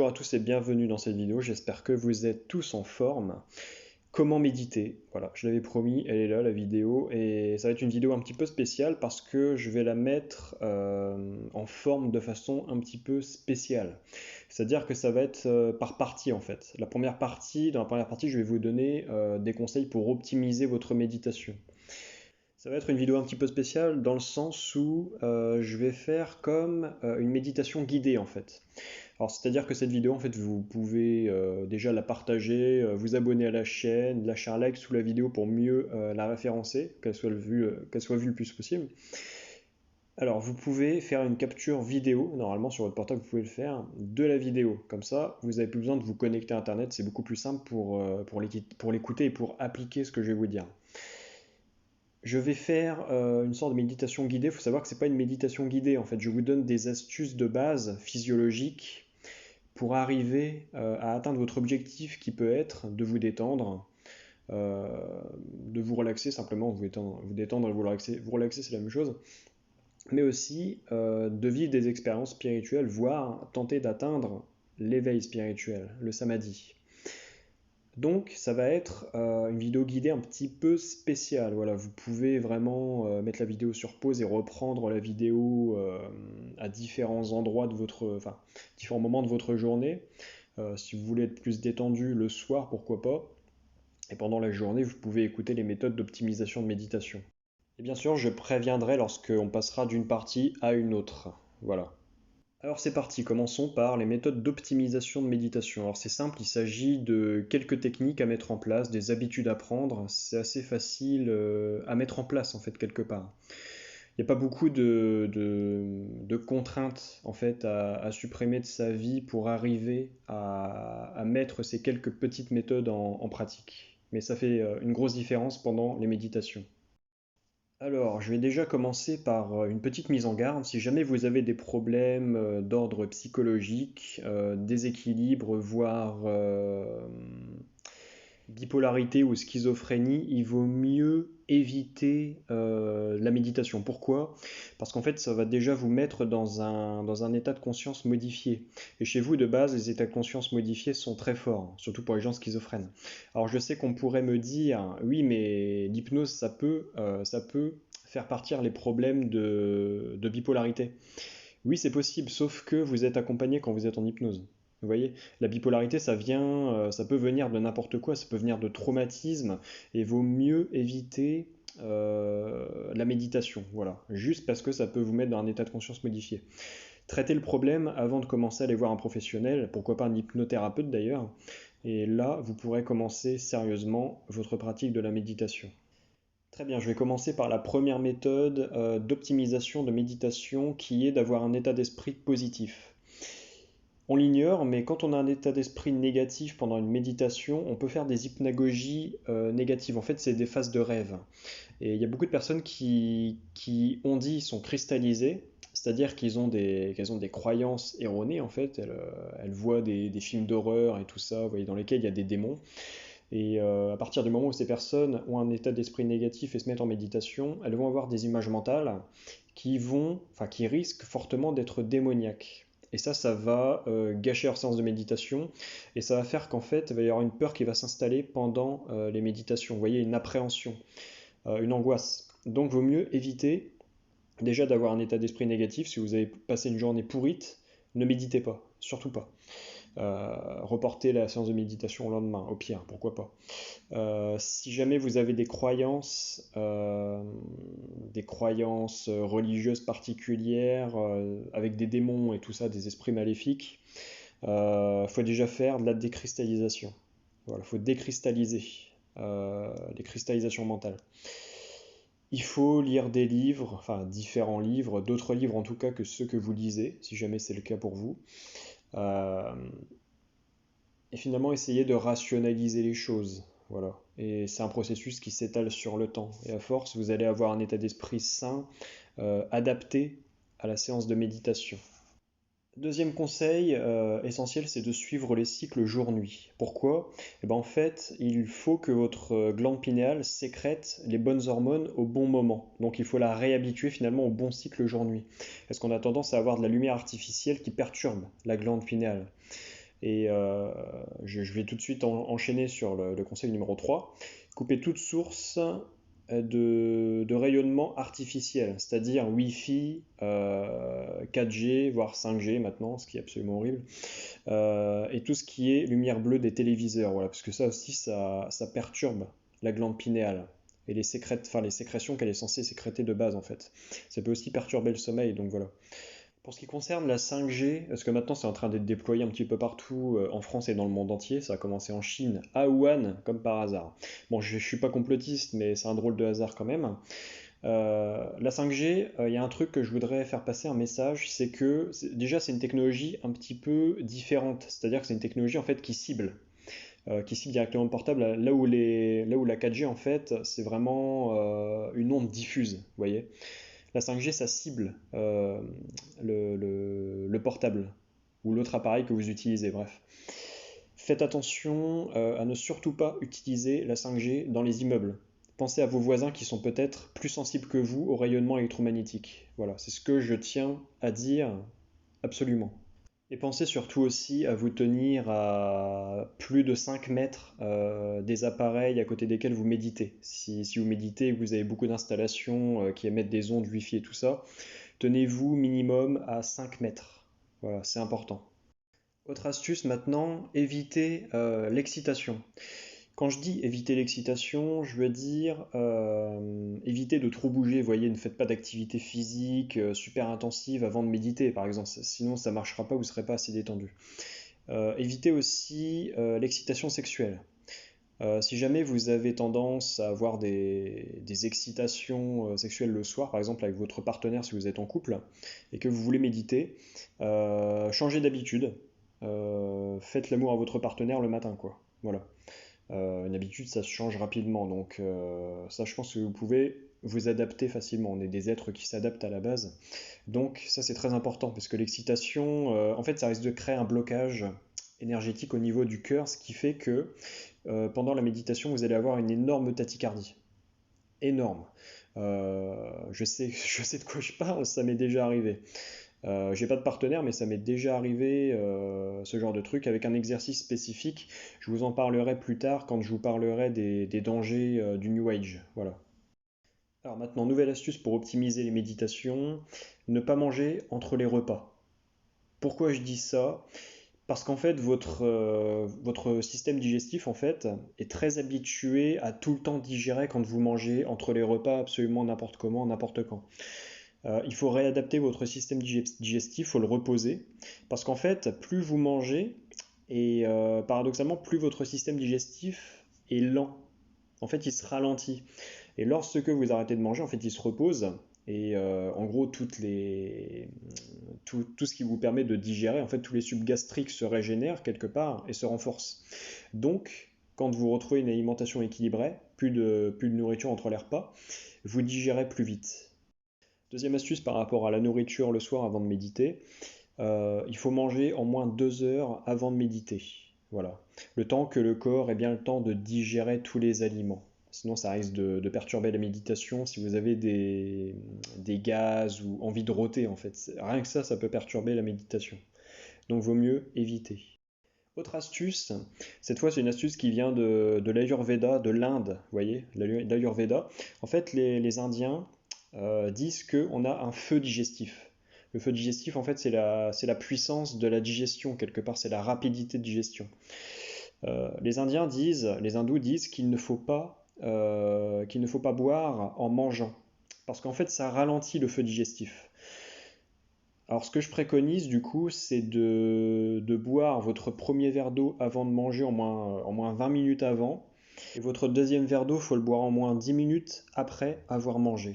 à tous et bienvenue dans cette vidéo, j'espère que vous êtes tous en forme. Comment méditer? Voilà, je l'avais promis, elle est là la vidéo, et ça va être une vidéo un petit peu spéciale parce que je vais la mettre en forme de façon un petit peu spéciale. C'est-à-dire que ça va être par partie en fait. Dans la première partie, je vais vous donner des conseils pour optimiser votre méditation. Ça va être une vidéo un petit peu spéciale dans le sens où je vais faire comme une méditation guidée en fait. Alors c'est-à-dire que cette vidéo en fait vous pouvez déjà la partager, vous abonner à la chaîne, lâcher un like sous la vidéo pour mieux la référencer, qu'elle soit vue le plus possible. Alors vous pouvez faire une capture vidéo, normalement sur votre portable vous pouvez le faire, de la vidéo. Comme ça vous n'avez plus besoin de vous connecter à internet, c'est beaucoup plus simple pour l'écouter et pour appliquer ce que je vais vous dire. Je vais faire une sorte de méditation guidée. Il faut savoir que ce n'est pas une méditation guidée. En fait, je vous donne des astuces de base physiologiques pour arriver à atteindre votre objectif qui peut être de vous détendre, euh, de vous relaxer simplement, vous détendre et vous relaxer c'est la même chose, mais aussi de vivre des expériences spirituelles, voire tenter d'atteindre l'éveil spirituel, le samadhi. Donc ça va être une vidéo guidée un petit peu spéciale. Voilà, vous pouvez vraiment mettre la vidéo sur pause et reprendre la vidéo à différents endroits de différents moments de votre journée. Si vous voulez être plus détendu le soir, pourquoi pas. Et pendant la journée, vous pouvez écouter les méthodes d'optimisation de méditation. Et bien sûr, je préviendrai lorsqu'on passera d'une partie à une autre. Voilà. Alors c'est parti, commençons par les méthodes d'optimisation de méditation. Alors c'est simple, il s'agit de quelques techniques à mettre en place, des habitudes à prendre. C'est assez facile à mettre en place en fait quelque part. Il n'y a pas beaucoup de contraintes en fait à supprimer de sa vie pour arriver à mettre ces quelques petites méthodes en pratique. Mais ça fait une grosse différence pendant les méditations. Alors, je vais déjà commencer par une petite mise en garde. Si jamais vous avez des problèmes d'ordre psychologique, déséquilibre, voire bipolarité ou schizophrénie, il vaut mieux éviter la méditation. Pourquoi? Parce qu'en fait, ça va déjà vous mettre dans un état de conscience modifié. Et chez vous, de base, les états de conscience modifiés sont très forts, surtout pour les gens schizophrènes. Alors, je sais qu'on pourrait me dire, oui, mais l'hypnose, ça peut faire partir les problèmes de bipolarité. Oui, c'est possible, sauf que vous êtes accompagné quand vous êtes en hypnose. Vous voyez, la bipolarité, ça peut venir de n'importe quoi, ça peut venir de traumatisme, et vaut mieux éviter la méditation, voilà, juste parce que ça peut vous mettre dans un état de conscience modifié. Traitez le problème avant de commencer à aller voir un professionnel, pourquoi pas un hypnothérapeute d'ailleurs, et là, vous pourrez commencer sérieusement votre pratique de la méditation. Très bien, je vais commencer par la première méthode d'optimisation de méditation qui est d'avoir un état d'esprit positif. On l'ignore, mais quand on a un état d'esprit négatif pendant une méditation, on peut faire des hypnagogies négatives. En fait, c'est des phases de rêve. Et il y a beaucoup de personnes qui on dit, sont cristallisées, c'est-à-dire qu'elles ont des croyances erronées, en fait. Elles voient des films d'horreur et tout ça, vous voyez, dans lesquels il y a des démons. Et à partir du moment où ces personnes ont un état d'esprit négatif et se mettent en méditation, elles vont avoir des images mentales qui risquent fortement d'être démoniaques. Et ça va gâcher leur séance de méditation, et ça va faire qu'en fait, il va y avoir une peur qui va s'installer pendant les méditations. Vous voyez, une appréhension, une angoisse. Donc, il vaut mieux éviter déjà d'avoir un état d'esprit négatif. Si vous avez passé une journée pourrite, ne méditez pas, surtout pas. Reporter la séance de méditation au lendemain, au pire, pourquoi pas. Si jamais vous avez des croyances religieuses particulières, avec des démons et tout ça, des esprits maléfiques, faut déjà faire de la décristallisation. Voilà, faut décristalliser les cristallisations mentales. Il faut lire des livres, enfin différents livres, d'autres livres en tout cas que ceux que vous lisez, si jamais c'est le cas pour vous. Euh, et finalement, essayer de rationaliser les choses. Voilà. Et c'est un processus qui s'étale sur le temps. Et à force, vous allez avoir un état d'esprit sain, adapté à la séance de méditation. Deuxième conseil essentiel, c'est de suivre les cycles jour-nuit. Pourquoi? Eh ben, en fait, il faut que votre glande pinéale sécrète les bonnes hormones au bon moment. Donc il faut la réhabituer finalement au bon cycle jour-nuit. Parce qu'on a tendance à avoir de la lumière artificielle qui perturbe la glande pinéale. Et je vais tout de suite enchaîner sur le conseil numéro 3. Couper toute source de rayonnement artificiel, c'est-à-dire Wi-Fi, 4G, voire 5G maintenant, ce qui est absolument horrible, et tout ce qui est lumière bleue des téléviseurs, voilà, parce que ça aussi, ça perturbe la glande pinéale et les sécrétions qu'elle est censée sécréter de base en fait. Ça peut aussi perturber le sommeil, donc voilà. Pour ce qui concerne la 5G, parce que maintenant c'est en train d'être déployé un petit peu partout en France et dans le monde entier, ça a commencé en Chine, à Wuhan, comme par hasard. Bon, je suis pas complotiste, mais c'est un drôle de hasard quand même. La 5G, il y a un truc que je voudrais faire passer un message, c'est que déjà c'est une technologie un petit peu différente, c'est-à-dire que c'est une technologie en fait qui cible directement le portable, là où la 4G en fait c'est vraiment une onde diffuse, vous voyez. La 5G, ça cible le portable ou l'autre appareil que vous utilisez, bref. Faites attention à ne surtout pas utiliser la 5G dans les immeubles. Pensez à vos voisins qui sont peut-être plus sensibles que vous au rayonnement électromagnétique. Voilà, c'est ce que je tiens à dire absolument. Et pensez surtout aussi à vous tenir à plus de 5 mètres des appareils à côté desquels vous méditez. Si vous méditez et que vous avez beaucoup d'installations qui émettent des ondes Wi-Fi et tout ça, tenez-vous minimum à 5 mètres. Voilà, c'est important. Autre astuce maintenant, évitez l'excitation. Quand je dis éviter l'excitation, je veux dire éviter de trop bouger. Vous voyez, ne faites pas d'activité physique super intensive avant de méditer, par exemple. Sinon, ça ne marchera pas, vous ne serez pas assez détendu. Évitez aussi l'excitation sexuelle. Si jamais vous avez tendance à avoir des excitations sexuelles le soir, par exemple avec votre partenaire si vous êtes en couple, et que vous voulez méditer, changez d'habitude. Faites l'amour à votre partenaire le matin, quoi. Voilà. Une habitude, ça se change rapidement. Donc ça, je pense que vous pouvez vous adapter facilement. On est des êtres qui s'adaptent à la base. Donc ça, c'est très important, parce que l'excitation, en fait, ça risque de créer un blocage énergétique au niveau du cœur, ce qui fait que pendant la méditation, vous allez avoir une énorme tachycardie. Énorme. Je sais de quoi je parle, ça m'est déjà arrivé. J'ai pas de partenaire, mais ça m'est déjà arrivé ce genre de truc avec un exercice spécifique. Je vous en parlerai plus tard quand je vous parlerai des dangers du New Age. Voilà. Alors maintenant, nouvelle astuce pour optimiser les méditations, ne pas manger entre les repas. Pourquoi je dis ça? Parce qu'en fait, votre système digestif en fait, est très habitué à tout le temps digérer quand vous mangez entre les repas absolument n'importe comment, n'importe quand. Il faut réadapter votre système digestif, il faut le reposer. Parce qu'en fait, plus vous mangez, et paradoxalement, plus votre système digestif est lent. En fait, il se ralentit. Et lorsque vous arrêtez de manger, en fait, il se repose. Et en gros, tout ce qui vous permet de digérer, en fait, tous les tubes gastriques se régénèrent quelque part et se renforcent. Donc, quand vous retrouvez une alimentation équilibrée, plus de nourriture entre les repas, vous digérez plus vite. Deuxième astuce par rapport à la nourriture le soir avant de méditer, il faut manger en moins 2 heures avant de méditer. Voilà. Le temps que le corps ait bien le temps de digérer tous les aliments. Sinon, ça risque de perturber la méditation si vous avez des gaz ou envie de rôter en fait. Rien que ça peut perturber la méditation. Donc, vaut mieux éviter. Autre astuce, cette fois c'est une astuce qui vient de l'Ayurveda, de l'Inde, vous voyez, l'Ayurveda. En fait, les Indiens disent qu'on a un feu digestif. Le feu digestif, en fait, c'est la puissance de la digestion, quelque part, c'est la rapidité de digestion. Les hindous disent qu'il ne faut pas boire en mangeant, parce qu'en fait, ça ralentit le feu digestif. Alors, ce que je préconise, du coup, c'est de boire votre premier verre d'eau avant de manger, en moins 20 minutes avant. Et votre deuxième verre d'eau, il faut le boire en moins 10 minutes après avoir mangé.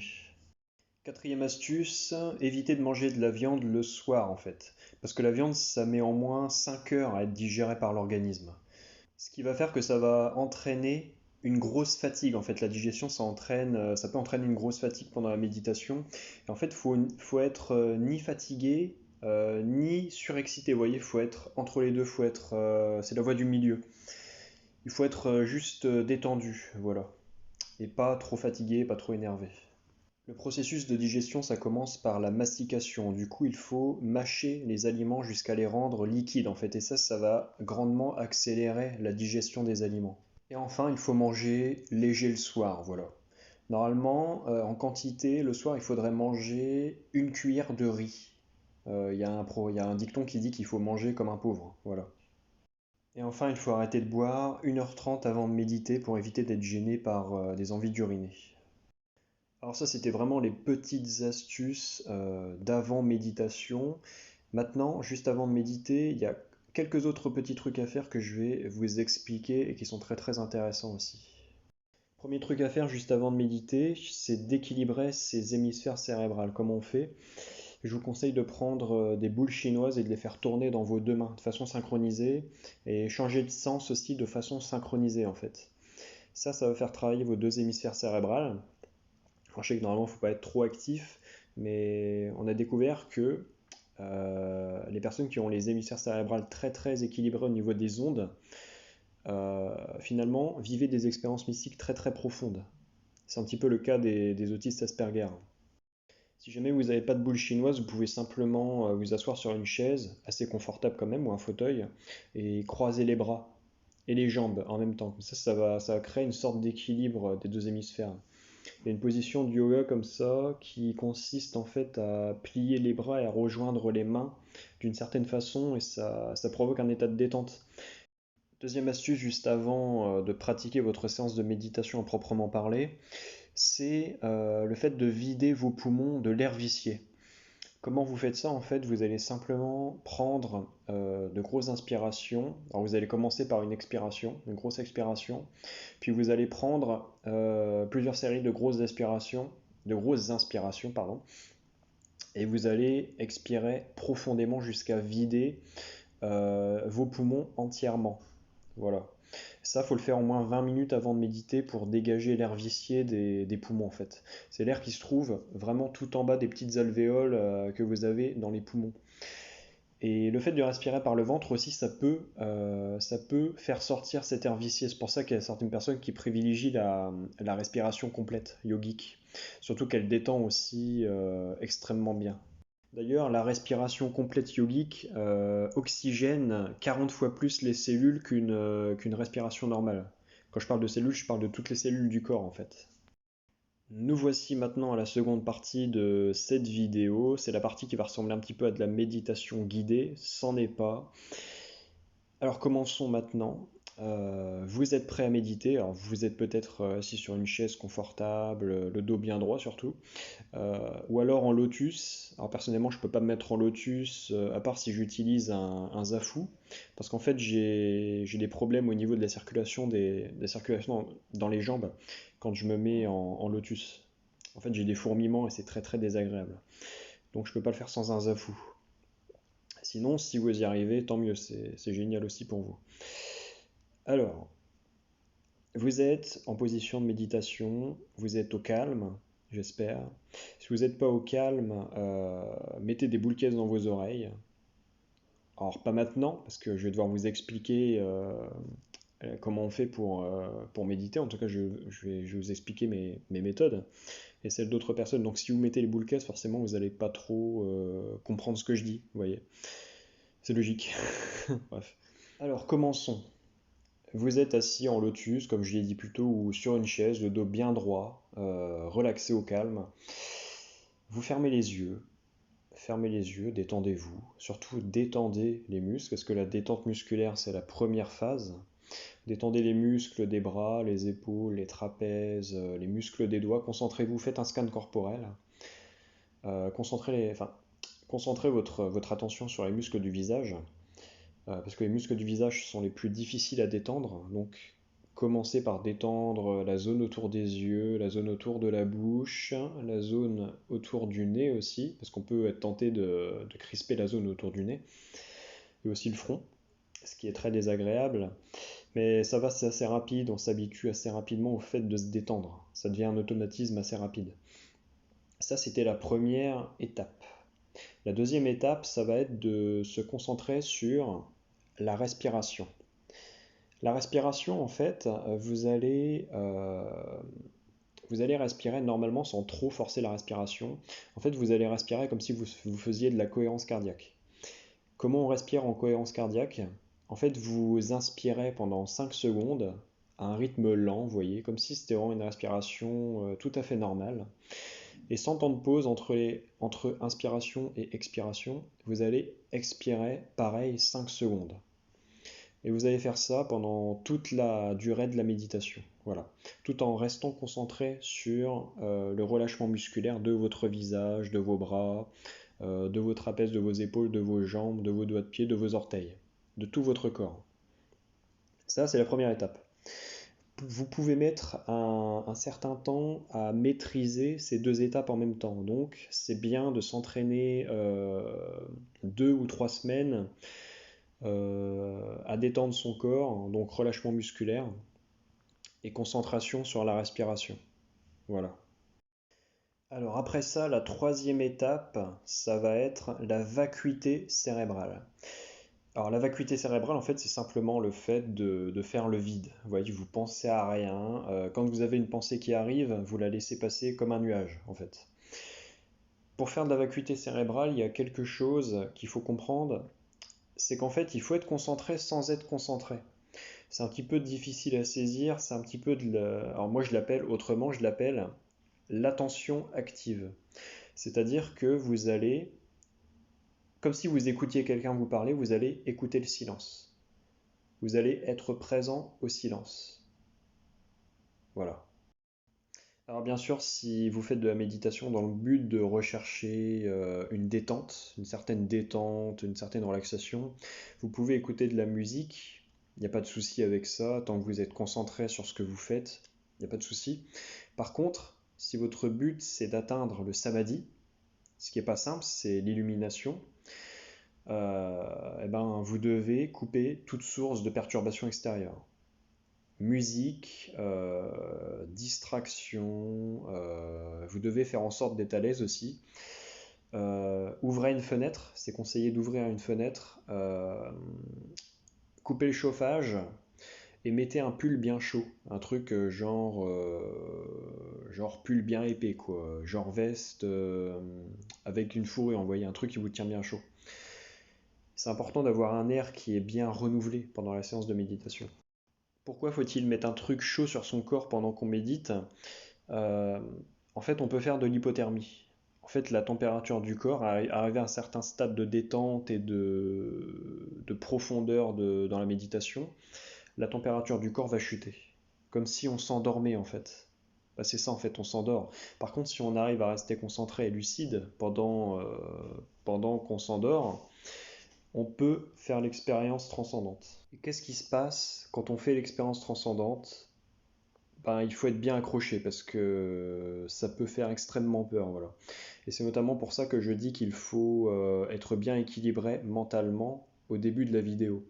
Quatrième astuce, évitez de manger de la viande le soir, en fait. Parce que la viande, ça met en moins 5 heures à être digéré par l'organisme. Ce qui va faire que ça va entraîner une grosse fatigue. En fait, la digestion, ça peut entraîner une grosse fatigue pendant la méditation. Et en fait, faut être ni fatigué, ni surexcité. Vous voyez, faut être entre les deux. C'est la voie du milieu. Il faut être juste détendu, voilà. Et pas trop fatigué, pas trop énervé. Le processus de digestion, ça commence par la mastication. Du coup, il faut mâcher les aliments jusqu'à les rendre liquides en fait. Et ça va grandement accélérer la digestion des aliments. Et enfin, il faut manger léger le soir, voilà. Normalement, en quantité, le soir, il faudrait manger une cuillère de riz. Il y a un dicton qui dit qu'il faut manger comme un pauvre, voilà. Et enfin, il faut arrêter de boire 1h30 avant de méditer pour éviter d'être gêné par des envies d'uriner. Alors ça, c'était vraiment les petites astuces d'avant méditation. Maintenant, juste avant de méditer, il y a quelques autres petits trucs à faire que je vais vous expliquer et qui sont très très intéressants aussi. Premier truc à faire juste avant de méditer, c'est d'équilibrer ses hémisphères cérébrales. Comment on fait? Je vous conseille de prendre des boules chinoises et de les faire tourner dans vos deux mains de façon synchronisée et changer de sens aussi de façon synchronisée en fait. Ça va faire travailler vos deux hémisphères cérébrales. Alors, je sais que normalement il ne faut pas être trop actif, mais on a découvert que les personnes qui ont les hémisphères cérébrales très très équilibrés au niveau des ondes, finalement vivaient des expériences mystiques très très profondes. C'est un petit peu le cas des autistes Asperger. Si jamais vous n'avez pas de boule chinoise, vous pouvez simplement vous asseoir sur une chaise, assez confortable quand même, ou un fauteuil, et croiser les bras et les jambes en même temps. Comme ça va créer une sorte d'équilibre des deux hémisphères. Il y a une position du yoga comme ça qui consiste en fait à plier les bras et à rejoindre les mains d'une certaine façon et ça provoque un état de détente. Deuxième astuce juste avant de pratiquer votre séance de méditation à proprement parler, c'est le fait de vider vos poumons de l'air vicié. Comment vous faites ça? En fait, vous allez simplement prendre de grosses inspirations. Alors vous allez commencer par une expiration, une grosse expiration, puis vous allez prendre plusieurs séries de grosses inspirations, pardon, et vous allez expirer profondément jusqu'à vider vos poumons entièrement. Voilà. Ça, faut le faire au moins 20 minutes avant de méditer pour dégager l'air vicié des poumons en fait. C'est l'air qui se trouve vraiment tout en bas des petites alvéoles que vous avez dans les poumons. Et le fait de respirer par le ventre aussi, ça peut faire sortir cet air vicié. C'est pour ça qu'il y a certaines personnes qui privilégient la respiration complète, yogique. Surtout qu'elle détend aussi extrêmement bien. D'ailleurs, la respiration complète yogique oxygène 40 fois plus les cellules qu'une respiration normale. Quand je parle de cellules, je parle de toutes les cellules du corps en fait. Nous voici maintenant à la seconde partie de cette vidéo. C'est la partie qui va ressembler un petit peu à de la méditation guidée, c'en est pas. Alors commençons maintenant. Vous êtes prêt à méditer. Alors vous êtes peut-être assis sur une chaise confortable, le dos bien droit surtout. Ou alors en lotus. Alors personnellement, je peux pas me mettre en lotus, à part si j'utilise un zafu, parce qu'en fait j'ai des problèmes au niveau de la circulation des circulations dans les jambes quand je me mets en lotus. En fait, j'ai des fourmillements et c'est très très désagréable. Donc je peux pas le faire sans un zafu. Sinon, si vous y arrivez, tant mieux, c'est génial aussi pour vous. Alors, vous êtes en position de méditation, vous êtes au calme, j'espère. Si vous n'êtes pas au calme, mettez des boules caisses dans vos oreilles. Alors pas maintenant, parce que je vais devoir vous expliquer comment on fait pour méditer. En tout cas, je vais vous expliquer mes méthodes et celles d'autres personnes. Donc si vous mettez les boules caisses, forcément, vous n'allez pas trop comprendre ce que je dis, vous voyez. C'est logique. Bref. Alors commençons. Vous êtes assis en lotus, comme je l'ai dit plus tôt, ou sur une chaise, le dos bien droit, relaxé au calme. Vous fermez les yeux, détendez-vous. Surtout détendez les muscles, parce que la détente musculaire, c'est la première phase. Détendez les muscles des bras, les épaules, les trapèzes, les muscles des doigts. Concentrez-vous, faites un scan corporel. Concentrez votre attention sur les muscles du visage. Parce que les muscles du visage sont les plus difficiles à détendre. Donc, commencez par détendre la zone autour des yeux, la zone autour de la bouche, la zone autour du nez aussi, parce qu'on peut être tenté de crisper la zone autour du nez, et aussi le front, ce qui est très désagréable. Mais ça va, c'est assez rapide, on s'habitue assez rapidement au fait de se détendre. Ça devient un automatisme assez rapide. Ça, c'était la première étape. La deuxième étape, ça va être de se concentrer sur la respiration. La respiration, en fait, vous allez vous allez respirer normalement sans trop forcer la respiration. En fait, vous allez respirer comme si vous faisiez de la cohérence cardiaque. Comment on respire en cohérence cardiaque? En fait, vous inspirez pendant 5 secondes à un rythme lent, vous voyez, comme si c'était vraiment une respiration tout à fait normale. Et sans temps de pause entre inspiration et expiration, vous allez expirer pareil 5 secondes. Et vous allez faire ça pendant toute la durée de la méditation. Voilà. Tout en restant concentré sur le relâchement musculaire de votre visage, de vos bras, de vos trapèzes, de vos épaules, de vos jambes, de vos doigts de pied, de vos orteils, de tout votre corps. Ça, c'est la première étape. Vous pouvez mettre un certain temps à maîtriser ces deux étapes en même temps. Donc, c'est bien de s'entraîner 2 ou 3 semaines à détendre son corps, donc relâchement musculaire et concentration sur la respiration. Voilà. Alors après ça, la troisième étape, ça va être la vacuité cérébrale. Alors la vacuité cérébrale, en fait, c'est simplement le fait de faire le vide. Vous voyez, vous pensez à rien. Quand vous avez une pensée qui arrive, vous la laissez passer comme un nuage, en fait. Pour faire de la vacuité cérébrale, il y a quelque chose qu'il faut comprendre, c'est qu'en fait, il faut être concentré sans être concentré. C'est un petit peu difficile à saisir, c'est un petit peu Alors moi, je l'appelle l'attention active. C'est-à-dire que vous allez, comme si vous écoutiez quelqu'un vous parler, vous allez écouter le silence. Vous allez être présent au silence. Voilà. Alors bien sûr, si vous faites de la méditation dans le but de rechercher une certaine détente, une certaine relaxation, vous pouvez écouter de la musique. Il n'y a pas de souci avec ça, tant que vous êtes concentré sur ce que vous faites, il n'y a pas de souci. Par contre, si votre but c'est d'atteindre le samadhi, ce qui n'est pas simple, c'est l'illumination, eh ben, vous devez couper toute source de perturbation extérieure. Musique, distraction, vous devez faire en sorte d'être à l'aise aussi. Ouvrez une fenêtre, c'est conseillé d'ouvrir une fenêtre, coupez le chauffage et mettez un pull bien chaud, un truc genre pull bien épais quoi, genre veste avec une fourrure, vous voyez, un truc qui vous tient bien chaud. C'est important d'avoir un air qui est bien renouvelé pendant la séance de méditation. Pourquoi faut-il mettre un truc chaud sur son corps pendant qu'on médite? Euh, En fait, on peut faire de l'hypothermie. En fait, la température du corps, arrivé à un certain stade de détente et de profondeur dans la méditation, la température du corps va chuter. Comme si on s'endormait en fait. Bah, c'est ça en fait, on s'endort. Par contre, si on arrive à rester concentré et lucide pendant qu'on s'endort, on peut faire l'expérience transcendante. Et qu'est-ce qui se passe quand on fait l'expérience transcendante? Ben, il faut être bien accroché parce que ça peut faire extrêmement peur, voilà. Et c'est notamment pour ça que je dis qu'il faut être bien équilibré mentalement au début de la vidéo.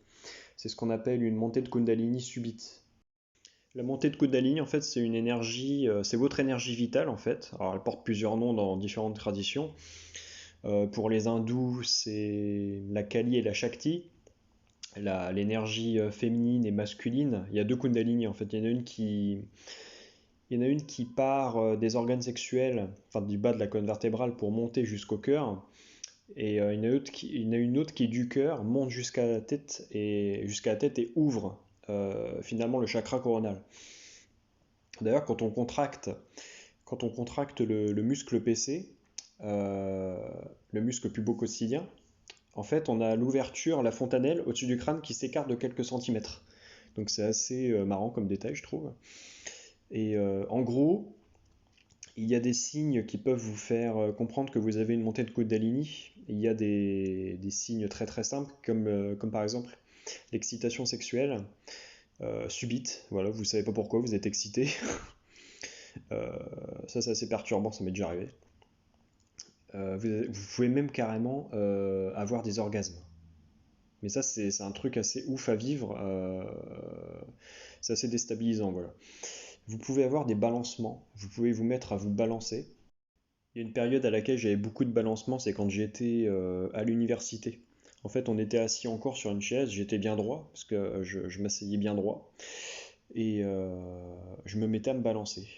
C'est ce qu'on appelle une montée de Kundalini subite. La montée de Kundalini, en fait, c'est une énergie, c'est votre énergie vitale, en fait. Alors, elle porte plusieurs noms dans différentes traditions. Pour les hindous, c'est la Kali et la Shakti. L'énergie féminine et masculine. Il y a deux Kundalini, en fait. Il y en a une qui part des organes sexuels, enfin du bas de la colonne vertébrale pour monter jusqu'au cœur. Et il y en a une autre qui est du cœur, monte jusqu'à la tête et ouvre finalement le chakra coronal. D'ailleurs, quand on contracte le muscle PC, euh, le muscle pubo-coccidien, en fait, on a l'ouverture, la fontanelle au-dessus du crâne qui s'écarte de quelques centimètres. Donc c'est assez marrant comme détail, je trouve. Et en gros, il y a des signes qui peuvent vous faire comprendre que vous avez une montée de Kundalini. Il y a des signes très très simples, comme par exemple l'excitation sexuelle subite. Voilà, vous ne savez pas pourquoi, vous êtes excité. Euh, Ça, c'est assez perturbant, ça m'est déjà arrivé. Vous pouvez même carrément avoir des orgasmes. Mais ça, c'est un truc assez ouf à vivre. C'est assez déstabilisant, voilà. Vous pouvez avoir des balancements. Vous pouvez vous mettre à vous balancer. Il y a une période à laquelle j'avais beaucoup de balancements, c'est quand j'étais à l'université. En fait, on était assis en cours sur une chaise, j'étais bien droit, parce que je m'asseyais bien droit, et je me mettais à me balancer.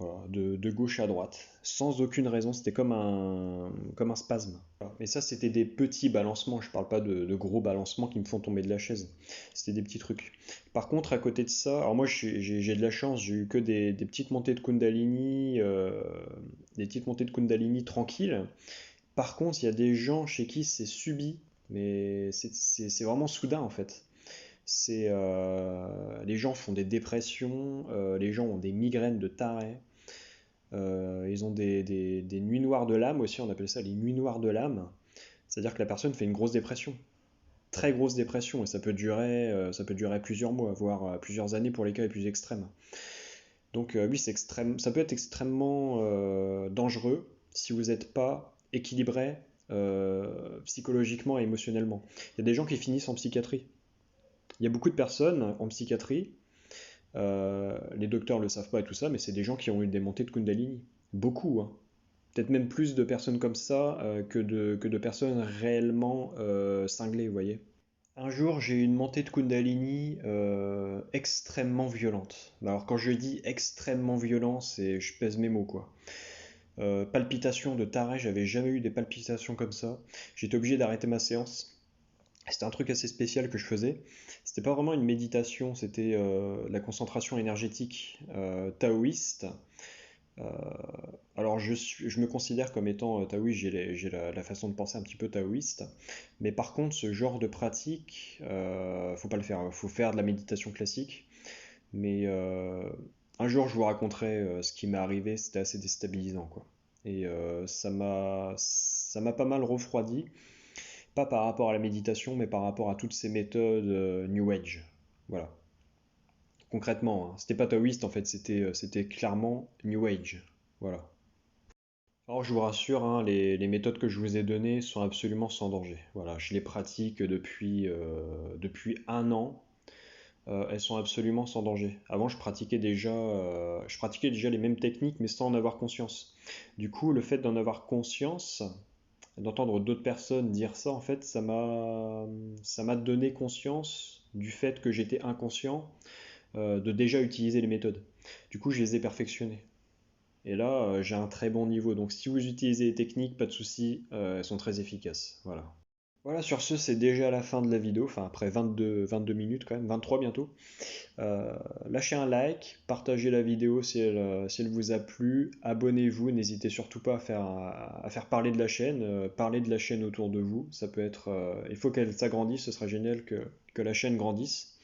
voilà, de gauche à droite, sans aucune raison, c'était comme un spasme. Voilà. Et ça, c'était des petits balancements, je parle pas de gros balancements qui me font tomber de la chaise, c'était des petits trucs. Par contre, à côté de ça, alors moi j'ai de la chance, j'ai eu que des petites montées de Kundalini, des petites montées de Kundalini tranquilles. Par contre, il y a des gens chez qui c'est subi, mais c'est vraiment soudain en fait. Les gens font des dépressions, les gens ont des migraines de tarés, ils ont des nuits noires de l'âme aussi, on appelle ça les nuits noires de l'âme. C'est-à-dire que la personne fait une grosse dépression, très grosse dépression, et ça peut durer plusieurs mois, voire plusieurs années pour les cas les plus extrêmes. Donc oui, ça peut être extrêmement dangereux si vous n'êtes pas équilibré psychologiquement et émotionnellement. Il y a des gens qui finissent en psychiatrie. Il y a beaucoup de personnes en psychiatrie, les docteurs ne le savent pas et tout ça, mais c'est des gens qui ont eu des montées de Kundalini. Beaucoup, hein. Peut-être même plus de personnes comme ça que de personnes réellement cinglées, vous voyez. Un jour, j'ai eu une montée de Kundalini extrêmement violente. Alors, quand je dis extrêmement violent, je pèse mes mots, quoi. Palpitations de taré, j'avais jamais eu des palpitations comme ça. J'étais obligé d'arrêter ma séance. C'était un truc assez spécial que je faisais. C'était pas vraiment une méditation, c'était la concentration énergétique taoïste. Euh, alors je me considère comme étant taoïste, j'ai la façon de penser un petit peu taoïste, mais par contre ce genre de pratique, faut pas le faire, faut faire de la méditation classique. Mais un jour je vous raconterai ce qui m'est arrivé, c'était assez déstabilisant quoi. Et ça m'a pas mal refroidi, pas par rapport à la méditation, mais par rapport à toutes ces méthodes New Age. Voilà. Concrètement, hein, c'était pas taoïste en fait, c'était clairement New Age. Voilà. Alors je vous rassure, hein, les méthodes que je vous ai données sont absolument sans danger. Voilà, je les pratique depuis un an. Elles sont absolument sans danger. Avant, je pratiquais déjà les mêmes techniques, mais sans en avoir conscience. Du coup, le fait d'en avoir conscience, d'entendre d'autres personnes dire ça, en fait, ça m'a donné conscience du fait que j'étais inconscient de déjà utiliser les méthodes. Du coup, je les ai perfectionnées. Et là, j'ai un très bon niveau. Donc, si vous utilisez les techniques, pas de souci, elles sont très efficaces. Voilà. Voilà, sur ce, c'est déjà la fin de la vidéo. Enfin, après 22 minutes quand même, 23 bientôt. Euh, Lâchez un like, partagez la vidéo si elle vous a plu, abonnez-vous, n'hésitez surtout pas à faire parler de la chaîne, parler de la chaîne autour de vous. Ça peut être, il faut qu'elle s'agrandisse, ce sera génial que la chaîne grandisse.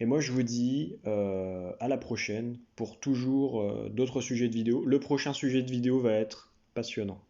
Et moi, je vous dis à la prochaine pour toujours d'autres sujets de vidéo. Le prochain sujet de vidéo va être passionnant.